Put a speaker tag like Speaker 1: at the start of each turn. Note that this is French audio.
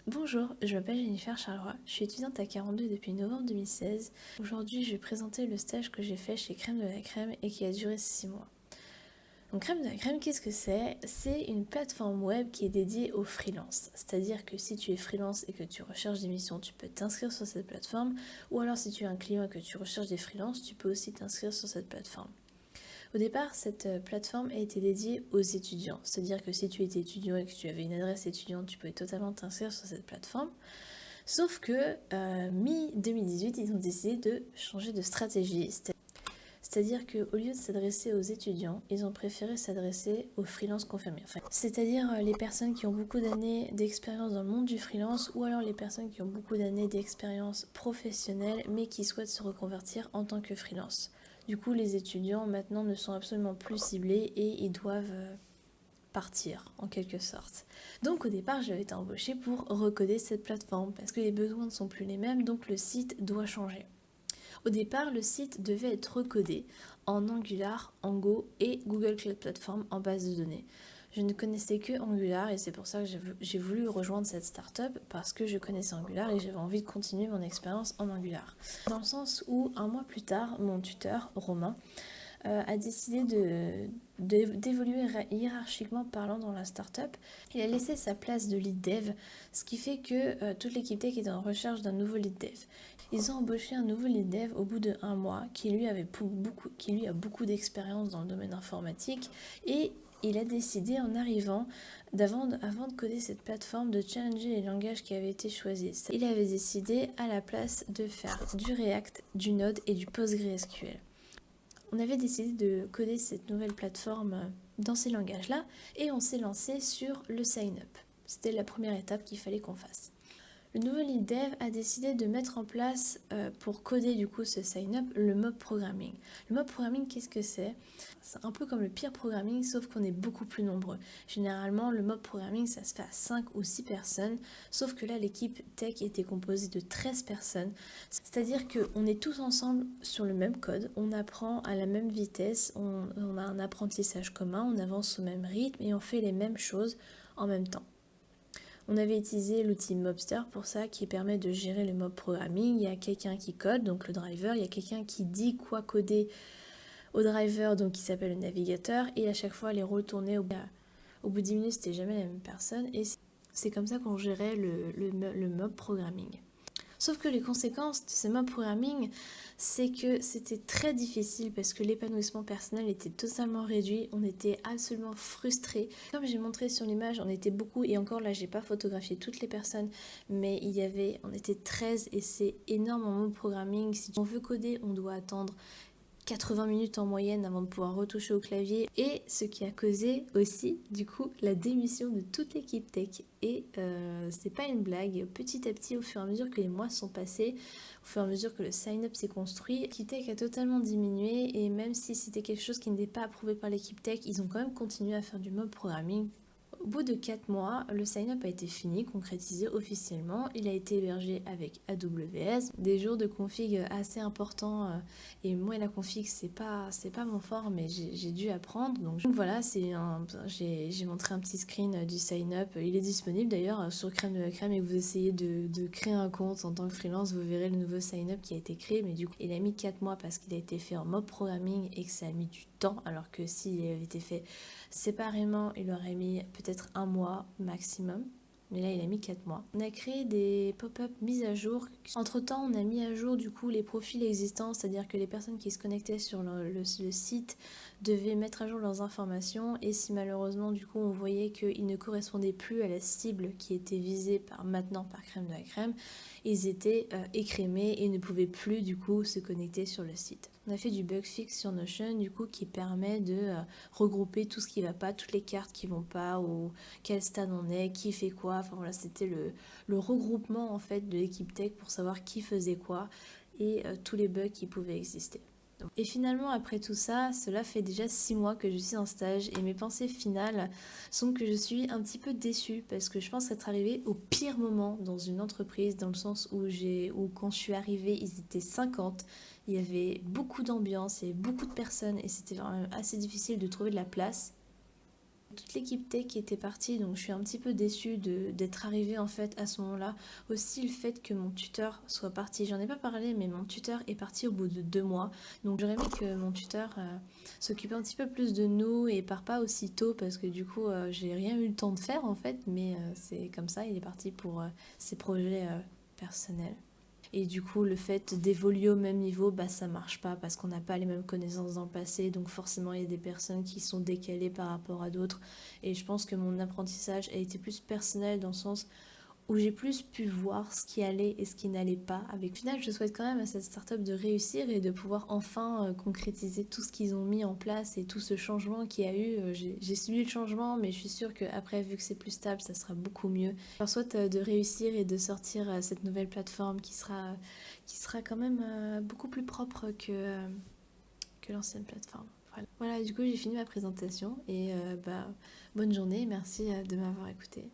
Speaker 1: Bonjour, je m'appelle Jennifer Charleroi, je suis étudiante à 42 depuis novembre 2016. Aujourd'hui, je vais présenter le stage que j'ai fait chez Crème de la Crème et qui a duré 6 mois. Donc Crème de la Crème, qu'est-ce que c'est? C'est une plateforme web qui est dédiée aux freelances. C'est-à-dire que si tu es freelance et que tu recherches des missions, tu peux t'inscrire sur cette plateforme. Ou alors si tu es un client et que tu recherches des freelances, tu peux aussi t'inscrire sur cette plateforme. Au départ, cette plateforme a été dédiée aux étudiants. C'est-à-dire que si tu étais étudiant et que tu avais une adresse étudiante, tu pouvais totalement t'inscrire sur cette plateforme. Sauf que mi-2018, ils ont décidé de changer de stratégie. C'est-à-dire qu'au lieu de s'adresser aux étudiants, ils ont préféré s'adresser aux freelances confirmés. C'est-à-dire les personnes qui ont beaucoup d'années d'expérience dans le monde du freelance ou alors les personnes qui ont beaucoup d'années d'expérience professionnelle mais qui souhaitent se reconvertir en tant que freelance. Du coup, les étudiants maintenant ne sont absolument plus ciblés et ils doivent partir en quelque sorte. Donc au départ, j'avais été embauchée pour recoder cette plateforme parce que les besoins ne sont plus les mêmes, donc le site doit changer. Au départ, le site devait être recodé en Angular, en Go et Google Cloud Platform en base de données. Je ne connaissais que Angular et c'est pour ça que j'ai voulu rejoindre cette startup parce que je connaissais Angular et j'avais envie de continuer mon expérience en Angular. Dans le sens où un mois plus tard, mon tuteur, Romain, a décidé d'évoluer hiérarchiquement parlant dans la startup. Il a laissé sa place de lead dev, ce qui fait que toute l'équipe tech est en recherche d'un nouveau lead dev. Ils ont embauché un nouveau lead dev au bout de 1 mois qui lui a beaucoup d'expérience dans le domaine informatique et il a décidé en arrivant avant de coder cette plateforme de challenger les langages qui avaient été choisis. Il avait décidé à la place de faire du React, du Node et du PostgreSQL. On avait décidé de coder cette nouvelle plateforme dans ces langages-là et on s'est lancé sur le sign-up. C'était la première étape qu'il fallait qu'on fasse. Le nouveau lead dev a décidé de mettre en place, pour coder du coup ce sign-up, le mob programming. Le mob programming, qu'est-ce que c'est? C'est un peu comme le peer programming, sauf qu'on est beaucoup plus nombreux. Généralement, le mob programming, ça se fait à 5 ou 6 personnes, sauf que là, l'équipe tech était composée de 13 personnes. C'est-à-dire qu'on est tous ensemble sur le même code, on apprend à la même vitesse, on a un apprentissage commun, on avance au même rythme et on fait les mêmes choses en même temps. On avait utilisé l'outil Mobster pour ça qui permet de gérer le mob programming. Il y a quelqu'un qui code, donc le driver, il y a quelqu'un qui dit quoi coder au driver, donc qui s'appelle le navigateur, et à chaque fois les rôles tournaient au bout de 10 minutes, c'était jamais la même personne, et c'est comme ça qu'on gérait le mob programming. Sauf que les conséquences de ce mob programming, c'est que c'était très difficile parce que l'épanouissement personnel était totalement réduit, on était absolument frustrés. Comme j'ai montré sur l'image, on était beaucoup, et encore là, j'ai pas photographié toutes les personnes, mais on était 13 et c'est énorme en mob programming. Si on veut coder, on doit attendre 80 minutes en moyenne avant de pouvoir retoucher au clavier, et ce qui a causé aussi du coup la démission de toute l'équipe tech. Et c'est pas une blague, petit à petit, au fur et à mesure que les mois sont passés, au fur et à mesure que le sign-up s'est construit, l'équipe tech a totalement diminué, et même si c'était quelque chose qui n'était pas approuvé par l'équipe tech, ils ont quand même continué à faire du mob programming. Au bout de 4 mois, le sign-up a été fini, concrétisé officiellement. Il a été hébergé avec AWS. Des jours de config assez importants. Et moi, la config, c'est pas mon fort, mais j'ai dû apprendre. Donc voilà, j'ai montré un petit screen du sign-up. Il est disponible d'ailleurs sur Crème de la Crème, et que vous essayez de créer un compte en tant que freelance, vous verrez le nouveau sign-up qui a été créé. Mais du coup, il a mis 4 mois parce qu'il a été fait en mob programming et que ça a mis du temps, alors que s'il avait été fait séparément, il aurait mis peut-être 1 mois maximum. Mais là, il a mis 4 mois. On a créé des pop-up mises à jour. Entre-temps, on a mis à jour du coup les profils existants, c'est-à-dire que les personnes qui se connectaient sur le site devaient mettre à jour leurs informations, et si malheureusement du coup on voyait qu'ils ne correspondaient plus à la cible qui était visée maintenant par Crème de la Crème, ils étaient écrémés et ne pouvaient plus du coup se connecter sur le site. On a fait du bug fix sur Notion du coup qui permet de regrouper tout ce qui va pas, toutes les cartes qui vont pas, ou quel stade on est, qui fait quoi. Enfin voilà, c'était le regroupement en fait de l'équipe tech pour savoir qui faisait quoi et tous les bugs qui pouvaient exister. Et finalement, après tout ça, cela fait déjà 6 mois que je suis en stage, et mes pensées finales sont que je suis un petit peu déçue parce que je pense être arrivée au pire moment dans une entreprise, dans le sens où quand je suis arrivée, ils étaient 50, il y avait beaucoup d'ambiance, il y avait beaucoup de personnes et c'était vraiment assez difficile de trouver de la place. Toute l'équipe tech était partie, donc je suis un petit peu déçue d'être arrivée en fait à ce moment-là. Aussi le fait que mon tuteur soit parti, j'en ai pas parlé, mais mon tuteur est parti au bout de 2 mois. Donc j'aurais aimé que mon tuteur s'occupe un petit peu plus de nous et part pas aussi tôt parce que du coup j'ai rien eu le temps de faire en fait, mais c'est comme ça, il est parti pour ses projets personnels. Et du coup, le fait d'évoluer au même niveau, bah ça marche pas parce qu'on n'a pas les mêmes connaissances dans le passé. Donc forcément, il y a des personnes qui sont décalées par rapport à d'autres. Et je pense que mon apprentissage a été plus personnel dans le sens où j'ai plus pu voir ce qui allait et ce qui n'allait pas. Avec au final, je souhaite quand même à cette startup de réussir et de pouvoir enfin concrétiser tout ce qu'ils ont mis en place et tout ce changement qu'il y a eu. J'ai subi le changement, mais je suis sûre qu'après, vu que c'est plus stable, ça sera beaucoup mieux. Je leur souhaite de réussir et de sortir cette nouvelle plateforme qui sera quand même beaucoup plus propre que l'ancienne plateforme. Voilà, du coup, j'ai fini ma présentation et bonne journée et merci de m'avoir écouté.